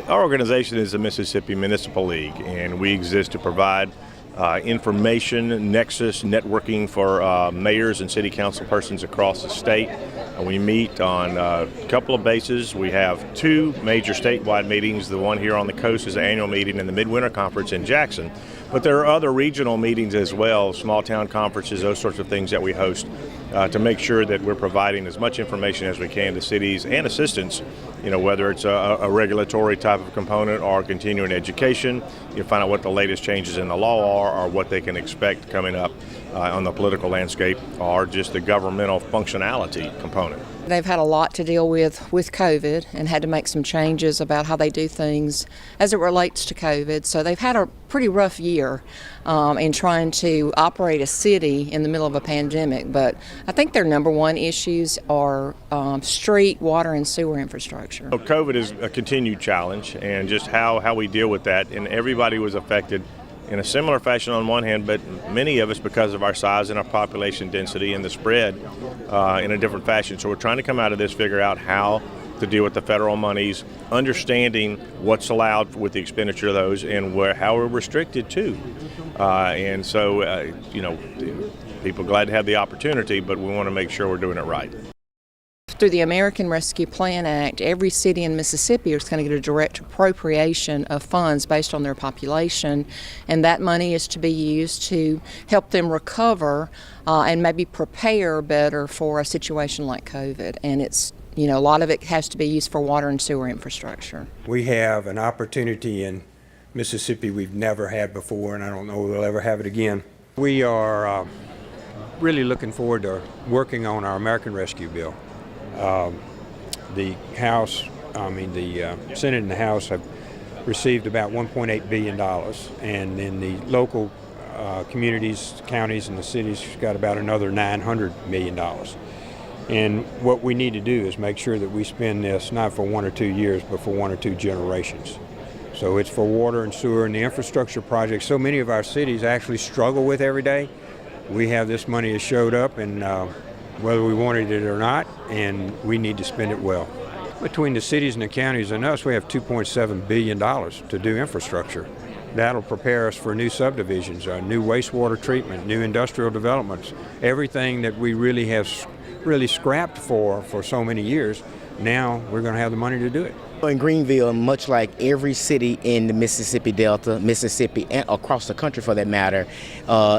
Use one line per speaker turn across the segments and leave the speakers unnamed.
Our organization is the Mississippi Municipal League, and we exist to provide information, nexus, networking for mayors and city council persons across the state. We meet on a couple of bases. We have two major statewide meetings. The one here on the coast is the annual meeting and the Midwinter Conference in Jackson. But there are other regional meetings as well, small town conferences, those sorts of things that we host to make sure that we're providing as much information as we can to cities and assistance, whether it's a regulatory type of component or continuing education. You find out what the latest changes in the law are or what they can expect coming up on the political landscape or just the governmental functionality component.
They've had a lot to deal with COVID and had to make some changes about how they do things as it relates to COVID. So they've had a pretty rough year in trying to operate a city in the middle of a pandemic. But I think their number one issues are street, water, and sewer infrastructure.
So COVID is a continued challenge, and just how we deal with that. And everybody was affected in a similar fashion on one hand, but many of us, because of our size and our population density and the spread, in a different fashion. So we're trying to come out of this, figure out how to deal with the federal monies, understanding what's allowed with the expenditure of those and how we're restricted too. And so, people are glad to have the opportunity, but we want to make sure we're doing it right.
Through the American Rescue Plan Act, every city in Mississippi is going to get a direct appropriation of funds based on their population, and that money is to be used to help them recover and maybe prepare better for a situation like COVID. And it's, a lot of it has to be used for water and sewer infrastructure.
We have an opportunity in Mississippi we've never had before, and I don't know we'll ever have it again. We are really looking forward to working on our American Rescue Bill. The Senate and the House have received about $1.8 billion, and in the local communities, counties, and the cities got about another $900 million. And what we need to do is make sure that we spend this not for 1 or 2 years, but for 1 or 2 generations. So it's for water and sewer and the infrastructure projects so many of our cities actually struggle with every day. We have this money that showed up, and whether we wanted it or not, and we need to spend it well. Between the cities and the counties and us, we have $2.7 billion to do infrastructure. That'll prepare us for new subdivisions, new wastewater treatment, new industrial developments, everything that we really have scrapped for so many years. Now we're going to have the money to do it.
In Greenville, much like every city in the Mississippi Delta, Mississippi, and across the country for that matter,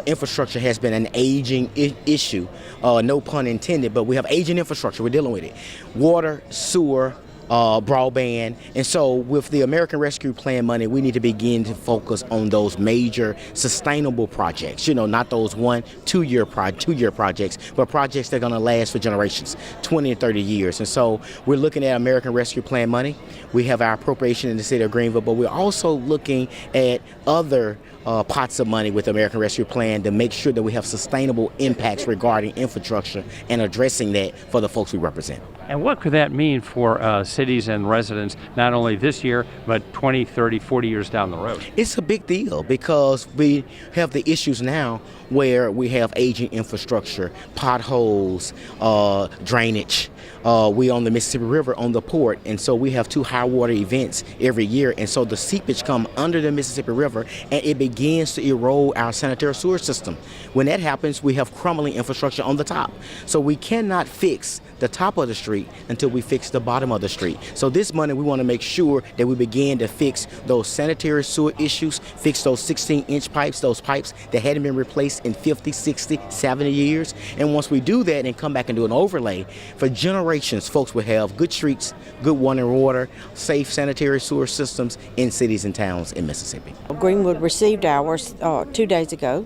infrastructure has been an aging issue. No pun intended, but we have aging infrastructure. We're dealing with it. Water, sewer, broadband. And so with the American Rescue Plan money, we need to begin to focus on those major sustainable projects, not those 1-2 year projects, but projects that are going to last for generations, 20 and 30 years. And so we're looking at American Rescue Plan money. We have our appropriation in the city of Greenville, but we're also looking at other pots of money with the American Rescue Plan to make sure that we have sustainable impacts regarding infrastructure and addressing that for the folks we represent.
And what could that mean for cities and residents, not only this year, but 20, 30, 40 years down the road?
It's a big deal because we have the issues now where we have aging infrastructure, potholes, drainage. We on the Mississippi River on the port, and so we have 2 high water events every year, and so the seepage come under the Mississippi River and it begins to erode our sanitary sewer system. When that happens, we have crumbling infrastructure on the top. So we cannot fix the top of the street until we fix the bottom of the street. So this money, we want to make sure that we begin to fix those sanitary sewer issues, fix those 16-inch pipes, those pipes that hadn't been replaced in 50, 60, 70 years. And once we do that and come back and do an overlay, for generations, folks will have good streets, good water, safe sanitary sewer systems in cities and towns in Mississippi.
Greenwood received ours 2 days ago.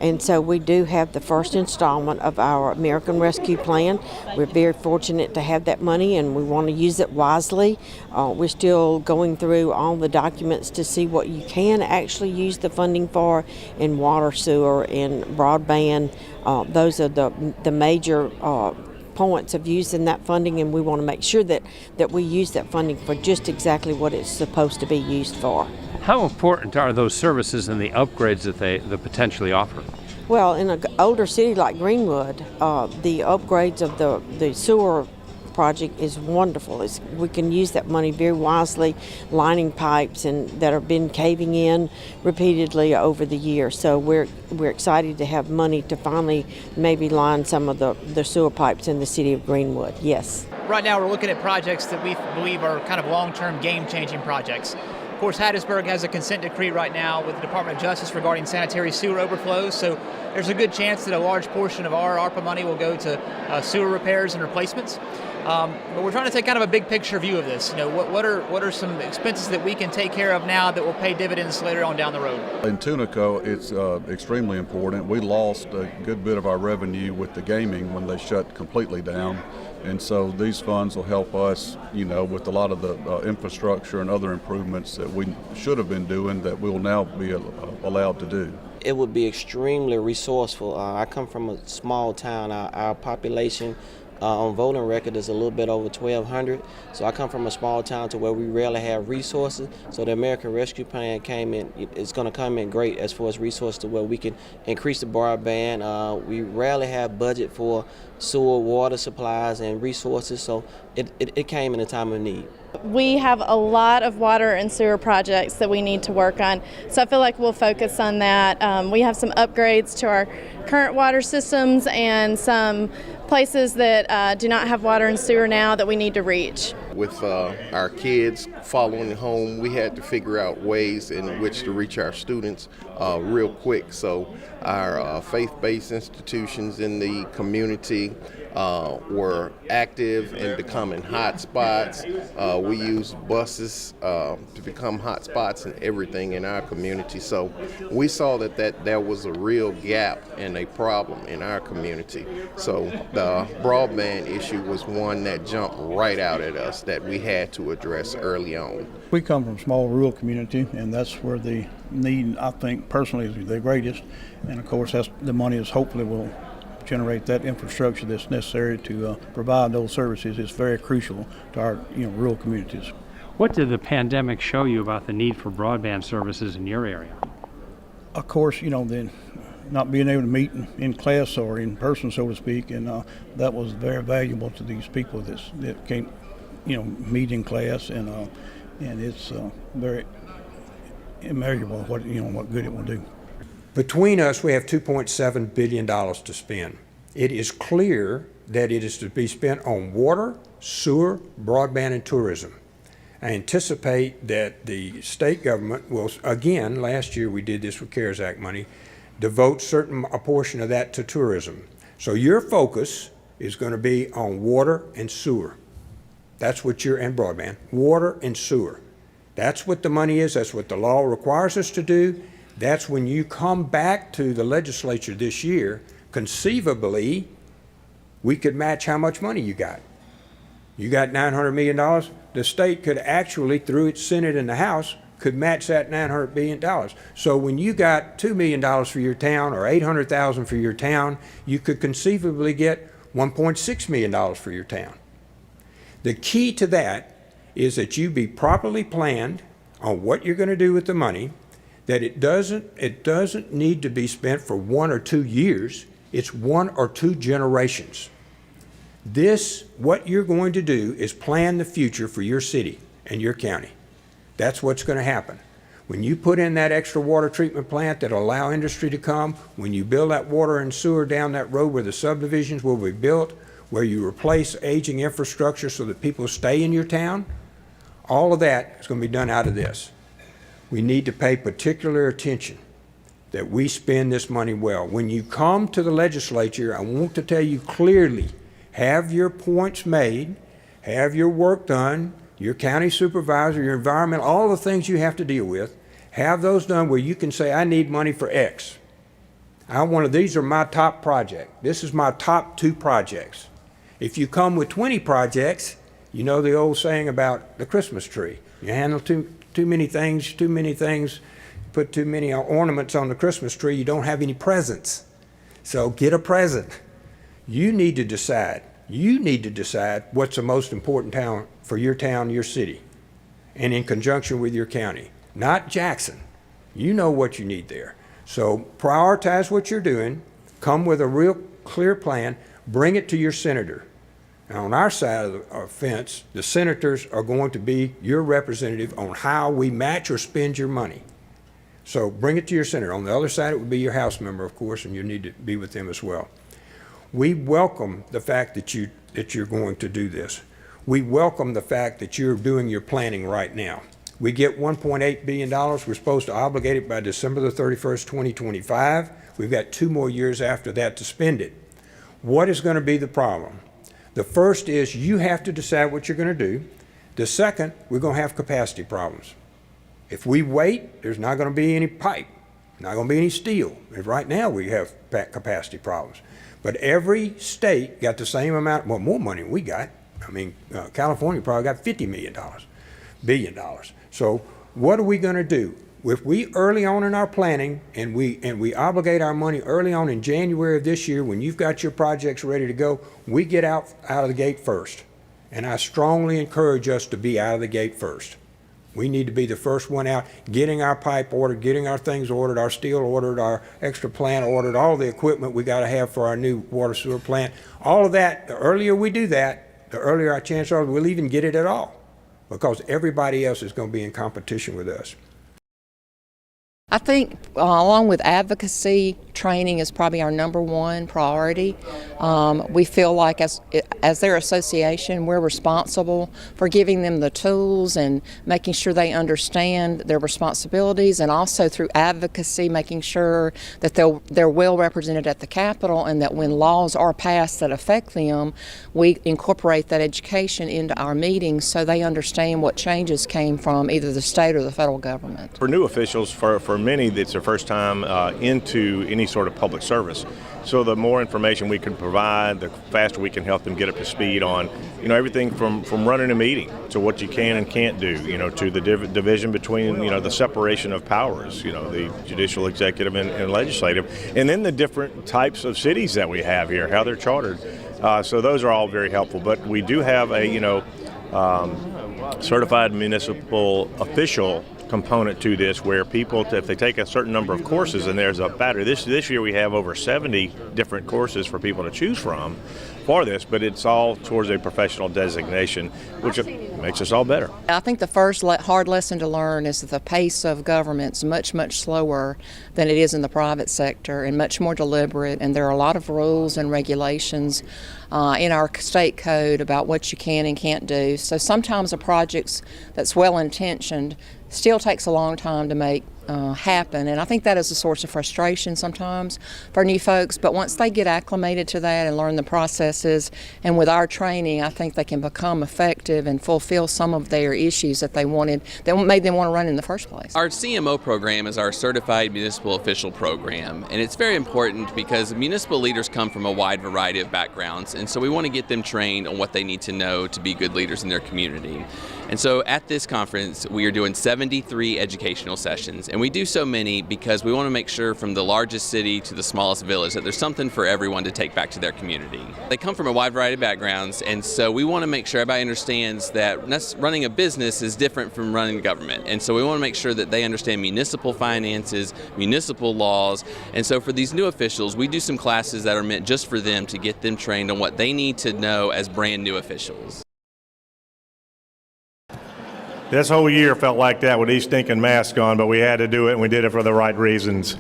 And so we do have the first installment of our American Rescue Plan. We're very fortunate to have that money, and we want to use it wisely. We're still going through all the documents to see what you can actually use the funding for in water, sewer, and broadband. Those are the major points of using that funding, and we want to make sure that we use that funding for just exactly what it's supposed to be used for.
How important are those services and the upgrades that they potentially offer?
Well, in an older city like Greenwood, the upgrades of the sewer project is wonderful. We can use that money very wisely, lining pipes and that have been caving in repeatedly over the years. So we're excited to have money to finally maybe line some of the sewer pipes in the city of Greenwood. Yes.
Right now we're looking at projects that we believe are kind of long-term game-changing projects. Of course, Hattiesburg has a consent decree right now with the Department of Justice regarding sanitary sewer overflows, so there's a good chance that a large portion of our ARPA money will go to sewer repairs and replacements. But we're trying to take kind of a big picture view of this. What are some expenses that we can take care of now that will pay dividends later on down the road?
In Tunica, it's extremely important. We lost a good bit of our revenue with the gaming when they shut completely down. And so these funds will help us, with a lot of the infrastructure and other improvements that we should have been doing that we will now be allowed to do.
It would be extremely resourceful. I come from a small town. Our population on voting record is a little bit over 1,200. So I come from a small town to where we rarely have resources. So the American Rescue Plan came in. It's going to come in great as far as resources to where we can increase the broadband. We rarely have budget for sewer, water supplies, and resources. So it came in a time of need.
We have a lot of water and sewer projects that we need to work on, so I feel like we'll focus on that. We have some upgrades to our current water systems and some places that do not have water and sewer now that we need to reach.
With our kids following home, we had to figure out ways in which to reach our students real quick. So our faith-based institutions in the community were active in becoming hot spots. We use buses to become hot spots and everything in our community. So we saw that there was a real gap and a problem in our community. So the broadband issue was one that jumped right out at us that we had to address early on.
We come from a small rural community, and that's where the need, I think, personally, is the greatest. And of course, the money is hopefully will generate that infrastructure that's necessary to provide those services. Is very crucial to our rural communities.
What did the pandemic show you about the need for broadband services in your area?
Of course, the not being able to meet in class or in person, so to speak, and that was very valuable to these people that can't, meet in class, and it's very immeasurable what good it will do.
Between us, we have $2.7 billion to spend. It is clear that it is to be spent on water, sewer, broadband, and tourism. I anticipate that the state government will, again, last year we did this with CARES Act money, devote a portion of that to tourism. So your focus is going to be on water and sewer. That's what and broadband, water and sewer. That's what the money is. That's what the law requires us to do. That's when you come back to the legislature this year, conceivably, we could match how much money you got. You got $900 million. The state could actually, through its Senate and the House, could match that $900 million. So when you got $2 million for your town or $800,000 for your town, you could conceivably get $1.6 million for your town. The key to that is that you be properly planned on what you're going to do with the money, that it doesn't need to be spent for 1 or 2 years. It's 1 or 2 generations. What you're going to do is plan the future for your city and your county. That's what's going to happen. When you put in that extra water treatment plant that'll allow industry to come, when you build that water and sewer down that road where the subdivisions will be built, where you replace aging infrastructure so that people stay in your town, all of that is going to be done out of this. We need to pay particular attention that we spend this money well. When you come to the legislature, I want to tell you clearly, have your points made, have your work done, your county supervisor, your environment, all the things you have to deal with, have those done where you can say, I need money for X. These are my top project. This is my top 2 projects. If you come with 20 projects, you know the old saying about the Christmas tree. You handle too many things, put too many ornaments on the Christmas tree, you don't have any presents. So get a present. You need to decide what's the most important town for your town, your city, and in conjunction with your county. Not Jackson. You know what you need there. So prioritize what you're doing, come with a real clear plan, bring it to your senator. Now, on our side of the fence, the senators are going to be your representative on how we match or spend your money. So bring it to your senator. On the other side, it would be your House member, of course, and you need to be with them as well. We welcome the fact that you're going to do this. We welcome the fact that you're doing your planning right now. We get $1.8 billion. We're supposed to obligate it by December the 31st, 2025. We've got 2 more years after that to spend it. What is going to be the problem? The first is you have to decide what you're going to do. The second, we're going to have capacity problems. If we wait, there's not going to be any pipe, not going to be any steel. And right now we have capacity problems. But every state got the same amount, well, more money than we got. I mean, California probably got $50 billion. So what are we going to do? If we early on in our planning and we obligate our money early on in January of this year, when you've got your projects ready to go, we get out of the gate first. And I strongly encourage us to be out of the gate first. We need to be the first one out, getting our pipe ordered, getting our things ordered, our steel ordered, our extra plant ordered, all the equipment we got to have for our new water sewer plant. All of that, the earlier we do that, the earlier our chance are we'll even get it at all, because everybody else is going to be in competition with us.
I think along with advocacy, training is probably our #1 priority. We feel like as their association, we're responsible for giving them the tools and making sure they understand their responsibilities, and also through advocacy, making sure that they're well represented at the Capitol, and that when laws are passed that affect them, we incorporate that education into our meetings so they understand what changes came from either the state or the federal government.
For new officials, for many, it's their first time into any sort of public service. So the more information we can provide, the faster we can help them get up to speed on, everything from running a meeting to what you can and can't do, to the division between, the separation of powers, the judicial, executive, and legislative, and then the different types of cities that we have here, how they're chartered. So those are all very helpful. But we do have a, certified municipal official component to this, where people, if they take a certain number of courses, and there's a battery. This year we have over 70 different courses for people to choose from for this, but it's all towards a professional designation, which makes us all better.
I think the first hard lesson to learn is that the pace of government's much, much slower than it is in the private sector, and much more deliberate, and there are a lot of rules and regulations in our state code about what you can and can't do. So sometimes a project that's well-intentioned still takes a long time to make happen, and I think that is a source of frustration sometimes for new folks, but once they get acclimated to that and learn the processes, and with our training, I think they can become effective and fulfill some of their issues that made them want to run in the first place.
Our CMO program is our Certified Municipal Official program, and it's very important because municipal leaders come from a wide variety of backgrounds, and so we want to get them trained on what they need to know to be good leaders in their community. And so at this conference, we are doing 73 educational sessions, and we do so many because we want to make sure from the largest city to the smallest village that there's something for everyone to take back to their community. They come from a wide variety of backgrounds, and so we want to make sure everybody understands that running a business is different from running government. And so we want to make sure that they understand municipal finances, municipal laws. And so for these new officials, we do some classes that are meant just for them to get them trained on what they need to know as brand new officials.
This whole year felt like that with these stinking masks on, but we had to do it, and we did it for the right reasons.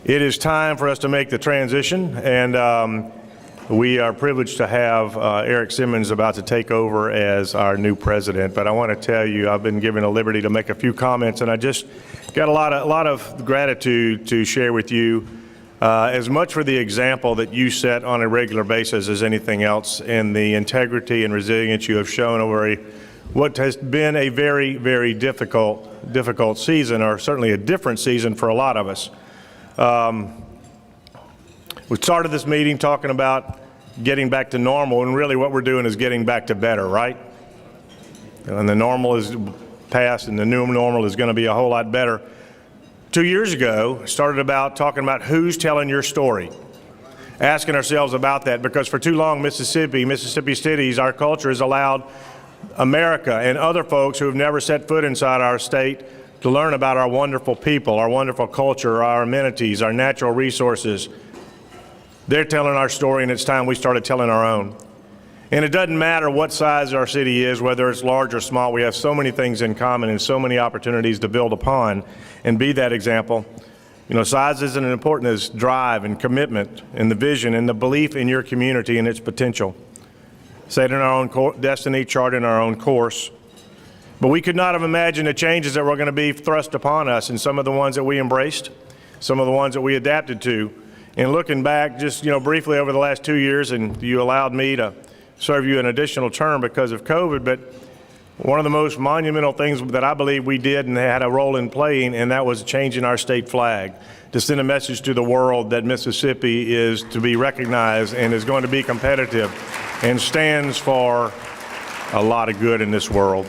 It is time for us to make the transition, and we are privileged to have Eric Simmons about to take over as our new president. But I want to tell you, I've been given a liberty to make a few comments, and I just got a lot of gratitude to share with you. As much for the example that you set on a regular basis as anything else, and the integrity and resilience you have shown over what has been a very, very difficult season, or certainly a different season for a lot of us. We started this meeting talking about getting back to normal, and really what we're doing is getting back to better, right? And the normal is past, and the new normal is going to be a whole lot better. 2 years ago, started about talking about who's telling your story, asking ourselves about that, because for too long, Mississippi cities, our culture has allowed America and other folks who have never set foot inside our state to learn about our wonderful people, our wonderful culture, our amenities, our natural resources. They're telling our story, and it's time we started telling our own. And it doesn't matter what size our city is, whether it's large or small, we have so many things in common and so many opportunities to build upon and be that example. You know, size isn't as important as drive and commitment and the vision and the belief in your community and its potential. Setting our own destiny, charting our own course. But we could not have imagined the changes that were going to be thrust upon us, and some of the ones that we embraced, some of the ones that we adapted to. And looking back just, briefly over the last 2 years, and you allowed me to serve you an additional term because of COVID, but one of the most monumental things that I believe we did and had a role in playing, and that was changing our state flag to send a message to the world that Mississippi is to be recognized and is going to be competitive and stands for a lot of good in this world.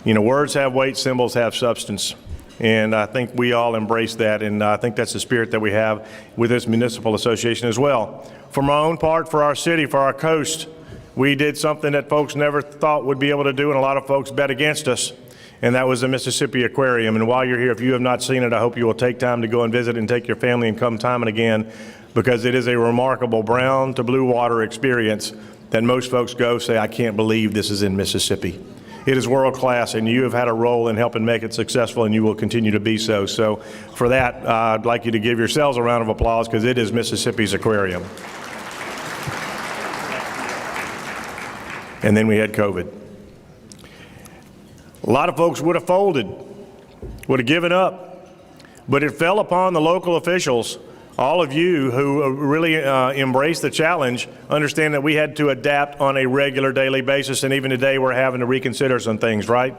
You know, words have weight, symbols have substance. And I think we all embrace that, and I think that's the spirit that we have with this municipal association as well. For my own part, for our city, for our coast, we did something that folks never thought would be able to do, and a lot of folks bet against us, and that was the Mississippi Aquarium. And while you're here, if you have not seen it, I hope you will take time to go and visit and take your family and come time and again, because it is a remarkable brown to blue water experience that most folks go say, I can't believe this is in Mississippi. It is world class, and you have had a role in helping make it successful, and you will continue to be so. So for that, I'd like you to give yourselves a round of applause, because it is Mississippi's Aquarium. And then we had COVID. A lot of folks would have folded, would have given up, but it fell upon the local officials. All of you who really embraced the challenge understand that we had to adapt on a regular daily basis, and even today we're having to reconsider some things, right?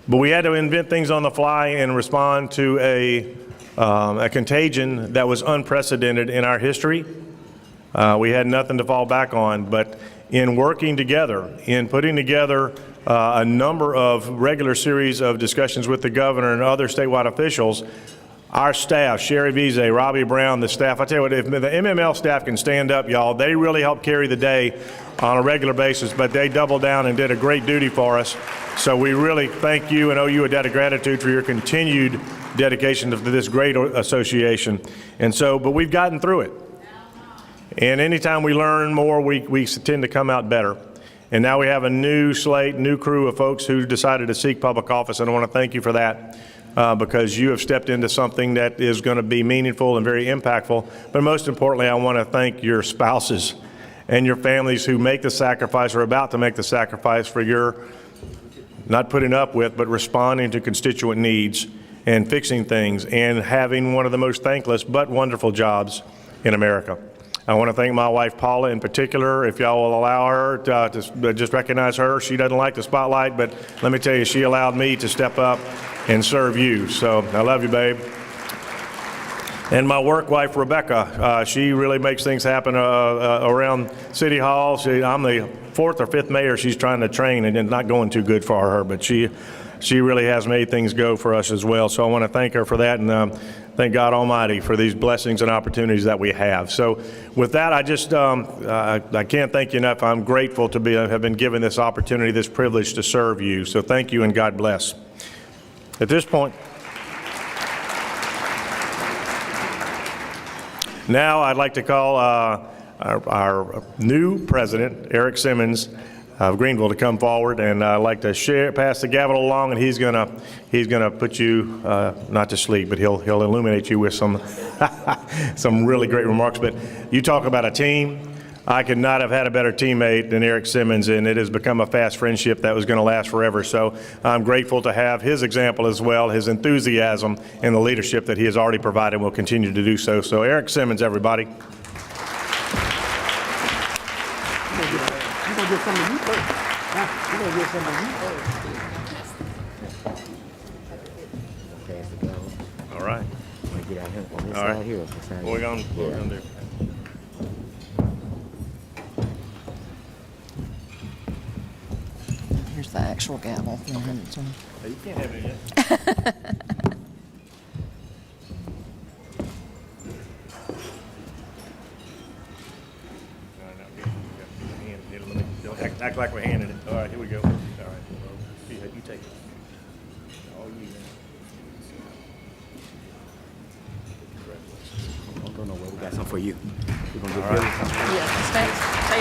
But we had to invent things on the fly and respond to a contagion that was unprecedented in our history. We had nothing to fall back on, but in working together, in putting together a number of regular series of discussions with the governor and other statewide officials, our staff, Sherry Vise, Robbie Brown, the staff, I tell you what, if the MML staff can stand up, y'all, they really help carry the day on a regular basis, but they doubled down and did a great duty for us. So we really thank you and owe you a debt of gratitude for your continued dedication to this great association. And so, but we've gotten through it. And anytime we learn more, we tend to come out better. And now we have a new slate, new crew of folks who decided to seek public office, and I want to thank you for that. Because you have stepped into something that is going to be meaningful and very impactful. But most importantly, I want to thank your spouses and your families who make the sacrifice or about to make the sacrifice for your not putting up with, but responding to constituent needs and fixing things and having one of the most thankless but wonderful jobs in America. I want to thank my wife, Paula, in particular. If y'all will allow her to just recognize her. She doesn't like the spotlight, but let me tell you, she allowed me to step up and serve you. So I love you, babe. And my work wife, Rebecca, she really makes things happen around City Hall. I'm the 4th or 5th mayor she's trying to train, and it's not going too good for her, but she really has made things go for us as well. So I want to thank her for that, and thank God Almighty for these blessings and opportunities that we have. So with that, I just I can't thank you enough. I'm grateful to have been given this opportunity, this privilege to serve you. So thank you, and God bless. At this point, now I'd like to call our new president, Eric Simmons of Greenville, to come forward, and I'd like to pass the gavel along, and he's gonna put you not to sleep, but he'll illuminate you with some some really great remarks. But you talk about a team. I could not have had a better teammate than Eric Simmons, and it has become a fast friendship that was going to last forever. So I'm grateful to have his example as well, his enthusiasm, and the leadership that he has already provided and will continue to do so. So Eric Simmons, everybody. All right. All right. What are we going to do?
Here's the actual gavel.
You can't have it yet. Act like we're handing it. All right, here we go. All right, you take it. All you.
don't know where we got something for you. We're gonna give Billy something.
Yeah, stay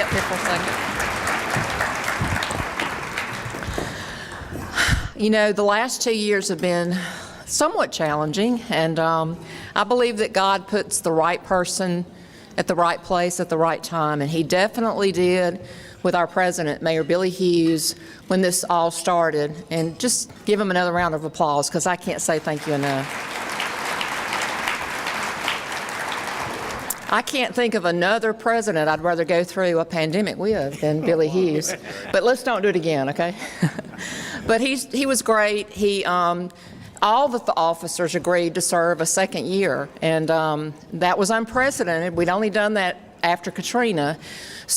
up here for a second. You know, the last 2 years have been somewhat challenging, and I believe that God puts the right person at the right place at the right time, and He definitely did with our president, Mayor Billy Hughes, when this all started. And just give him another round of applause, because I can't say thank you enough. I can't think of another president I'd rather go through a pandemic with than Billy Hughes. But let's don't do it again, okay? But he was great. All the officers agreed to serve a second year, and that was unprecedented. We'd only done that after Katrina.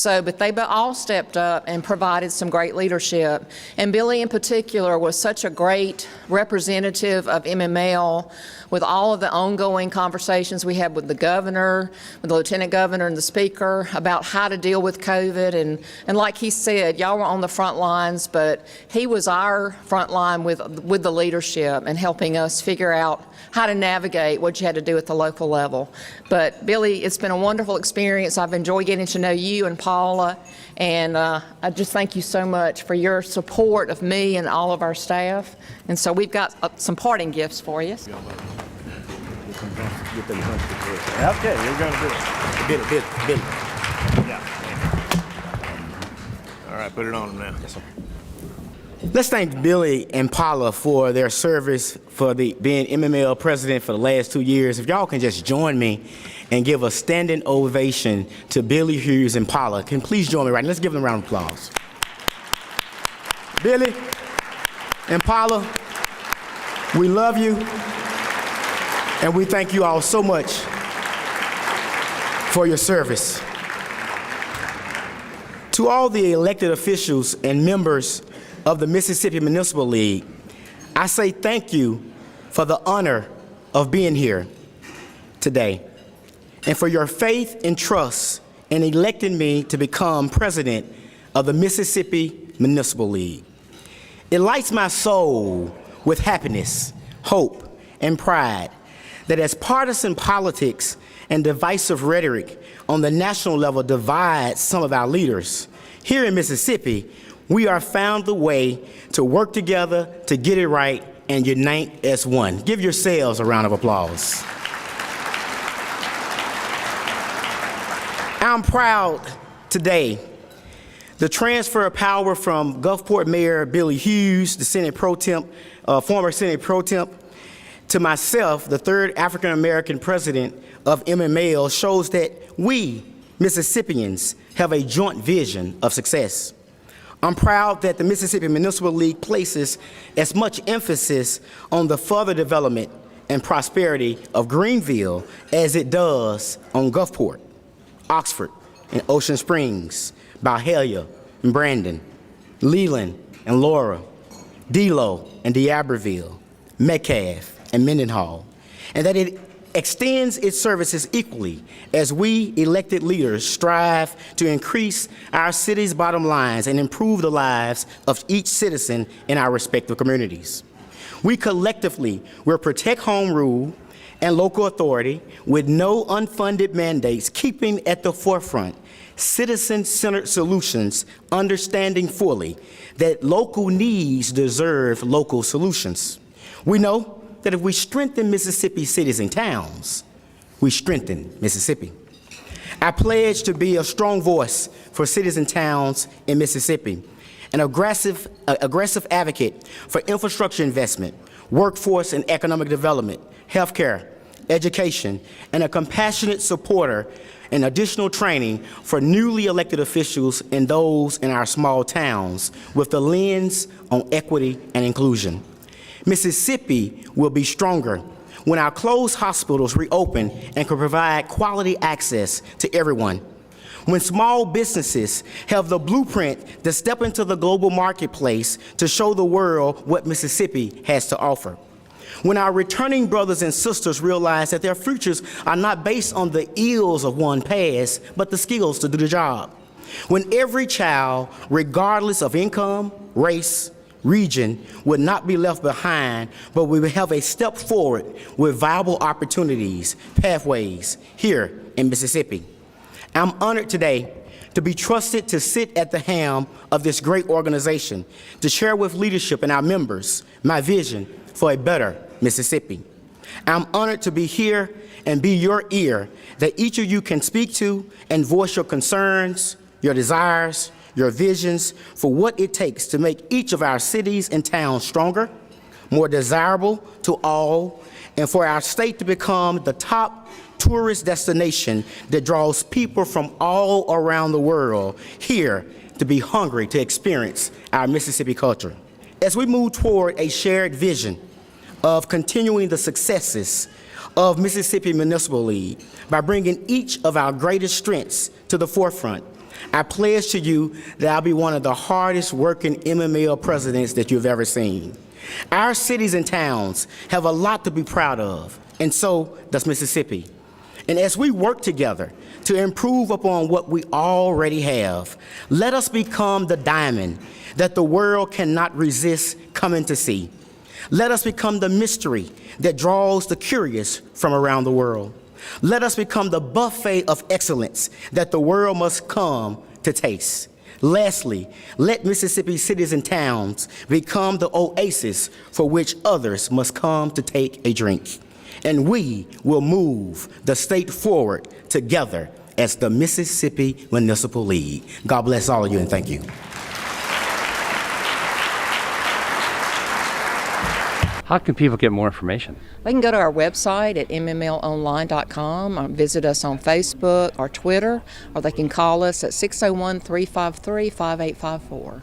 But they all stepped up and provided some great leadership. And Billy in particular was such a great representative of MML with all of the ongoing conversations we had with the governor, with the lieutenant governor and the speaker about how to deal with COVID. And like he said, y'all were on the front lines, but he was our front line with the leadership and helping us figure out how to navigate what you had to do at the local level. But Billy, it's been a wonderful experience. I've enjoyed getting to know you and Paula, and I just thank you so much for your support of me and all of our staff. And so we've got some parting gifts for you.
Okay, you're going to do it.
Billy.
Yeah. All right, put it on him now.
Yes, sir. Let's thank Billy and Paula for their service for being MML president for the last 2 years. If y'all can just join me and give a standing ovation to Billy Hughes and Paula. Can please join me right now? Let's give them a round of applause. Billy and Paula, we love you, and we thank you all so much for your service. To all the elected officials and members of the Mississippi Municipal League, I say thank you for the honor of being here today and for your faith and trust in electing me to become president of the Mississippi Municipal League. It lights my soul with happiness, hope, and pride that as partisan politics and divisive rhetoric on the national level divides some of our leaders, here in Mississippi, we are found the way to work together to get it right and unite as one. Give yourselves a round of applause. I'm proud today the transfer of power from Gulfport Mayor Billy Hughes, the Senate Pro Temp, former Senate Pro Temp, to myself, the third African American president of MML, shows that we Mississippians have a joint vision of success. I'm proud that the Mississippi Municipal League places as much emphasis on the further development and prosperity of Greenville as it does on Gulfport, Oxford, and Ocean Springs, Valhalla and Brandon, Leland and Laura, Delo and D'Iberville, Metcalfe and Mendenhall, and that it extends its services equally as we elected leaders strive to increase our city's bottom lines and improve the lives of each citizen in our respective communities. We collectively will protect home rule and local authority with no unfunded mandates, keeping at the forefront citizen-centered solutions, understanding fully that local needs deserve local solutions. We know that if we strengthen Mississippi cities and towns, we strengthen Mississippi. I pledge to be a strong voice for cities and towns in Mississippi, an aggressive advocate for infrastructure investment, workforce and economic development, healthcare, education, and a compassionate supporter and additional training for newly elected officials and those in our small towns with the lens on equity and inclusion. Mississippi will be stronger when our closed hospitals reopen and can provide quality access to everyone. When small businesses have the blueprint to step into the global marketplace to show the world what Mississippi has to offer. When our returning brothers and sisters realize that their futures are not based on the ills of one past, but the skills to do the job. When every child, regardless of income, race, region would not be left behind, but we would have a step forward with viable opportunities, pathways here in Mississippi. I'm honored today to be trusted to sit at the helm of this great organization, to share with leadership and our members my vision for a better Mississippi. I'm honored to be here and be your ear that each of you can speak to and voice your concerns, your desires, your visions for what it takes to make each of our cities and towns stronger, more desirable to all, and for our state to become the top tourist destination that draws people from all around the world here to be hungry to experience our Mississippi culture. As we move toward a shared vision of continuing the successes of Mississippi Municipal League by bringing each of our greatest strengths to the forefront, I pledge to you that I'll be one of the hardest working MML presidents that you've ever seen. Our cities and towns have a lot to be proud of, and so does Mississippi. And as we work together to improve upon what we already have, let us become the diamond that the world cannot resist coming to see. Let us become the mystery that draws the curious from around the world. Let us become the buffet of excellence that the world must come to taste. Lastly, let Mississippi cities and towns become the oasis for which others must come to take a drink. And we will move the state forward together as the Mississippi Municipal League. God bless all of you and thank you.
How can people get more information?
They can go to our website at mmlonline.com, or visit us on Facebook or Twitter, or they can call us at 601-353-5854.